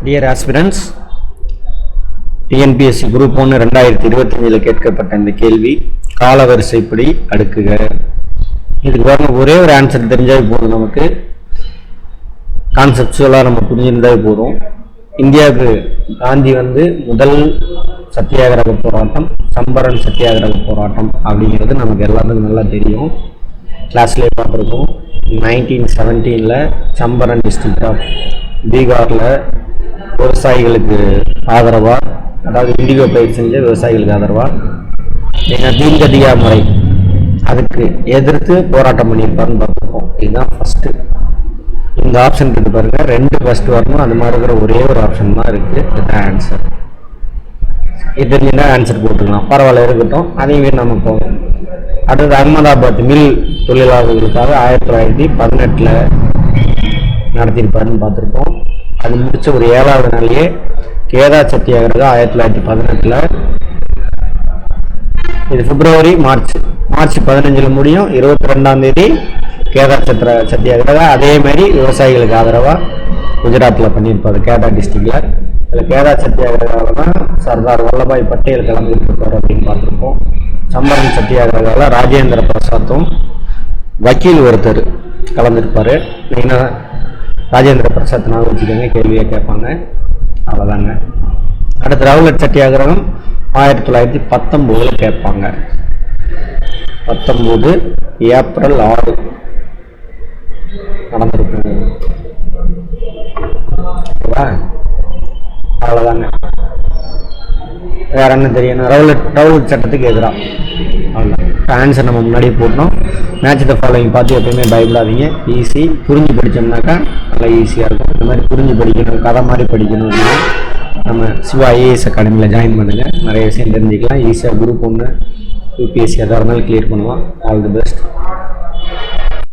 Dear aspirants, TNPSC group 1 2025 கேட்கப்பட்ட இந்த கேள்வி காலவரிசைப்படி அடுக்குக. இதுக்கு வரணும் ஒரே ஒரு ஆன்சர் தெரிஞ்சாவே போதும். நமக்கு கான்செப்டுவலாக நம்ம புரிஞ்சிருந்தாவே போதும். இந்தியாவுக்கு காந்தி முதல் சத்தியாகிரக போராட்டம் சம்பரன் சத்தியாகிரக போராட்டம் அப்படிங்கிறது நமக்கு எல்லாத்துக்கும் நல்லா தெரியும். கிளாஸ்லேயே பார்த்துருக்கோம். 1917 சம்பரன் டிஸ்ட்ரிக்ட் ஆஃப் பீகாரில் விவசாயிகளுக்கு ஆதரவாக, அதாவது இண்டிகோ பயிர் செஞ்ச விவசாயிகளுக்கு ஆதரவாக தீன்கதியா முறை அதுக்கு எதிர்த்து போராட்டம் பண்ணியிருப்பாருன்னு பார்த்துருக்கோம். இதுதான் ஃபஸ்ட்டு. இந்த ஆப்ஷன் இருக்கு பாருங்க, 2 ஃபஸ்ட்டு வரணும். அது மாதிரி இருக்கிற ஒரே ஒரு ஆப்ஷன் தான் இருக்குது. இதுதான் ஆன்சர். இது தெரிஞ்சுன்னா ஆன்சர் போட்டுக்கலாம், பரவாயில்ல இருக்கட்டும். அதையும் நம்ம போவோம். அடுத்தது அகமதாபாத் மில் தொழிலாளர்களுக்காக 1918 நடத்தியிருப்பாருன்னு பார்த்துருக்கோம். அது முடிச்ச ஒரு 7வது நாளையே கேதா சத்தியாகிரகம் 1918. இது பிப்ரவரி மார்ச் 15 முடியும். 22ஆம் தேதி கேதா சத்தியாகிரகம். அதே மாதிரி விவசாயிகளுக்கு ஆதரவாக குஜராத்தில் பண்ணியிருப்பாரு, கேதா டிஸ்ட்ரிக்டில். இதில் கேதா சத்தியாகிரகாவில் தான் சர்தார் வல்லபாய் பட்டேல் கலந்துருப்பார் அப்படின்னு பார்த்துருப்போம். சம்பரன் சத்தியாகிரகாவில் ராஜேந்திர பிரசாத்தும் வக்கீல் ஒருத்தர் கலந்துருப்பார். மெயினாக ராஜேந்திர பிரசாத் நான் வச்சுக்கோங்க, கேள்வியை கேட்பாங்க. அவ்வளோதாங்க. அடுத்து ரவுலட் சத்தியாகிரகம் 1919 கேட்பாங்க. 19 ஏப்ரல் 6 நடந்திருக்கு. அவ்வளோதாங்க. வேற என்ன தெரியணும்? ரவுலட் சட்டத்துக்கு எதிராக. அவ்வளோதான். ஆன்சர் நம்ம முன்னாடியே போட்டோம். மேட்ச் த ஃபாலோவிங் பார்த்து எப்பயுமே பயப்படாதீங்க. ஈஸி. புரிஞ்சு படித்தோம்னாக்கா நல்லா ஈஸியாக இருக்கும். இந்த மாதிரி புரிஞ்சு படிக்கணும், கதை மாதிரி படிக்கணும்னா நம்ம சிவா ஐஏஎஸ் அகாடமியில் ஜாயின் பண்ணுங்கள். நிறைய விஷயம் தெரிஞ்சுக்கலாம். ஈஸியாக குரூப் 1 யூபிஎஸ்சி எதாக இருந்தாலும் கிளியர் பண்ணுவோம். All the best.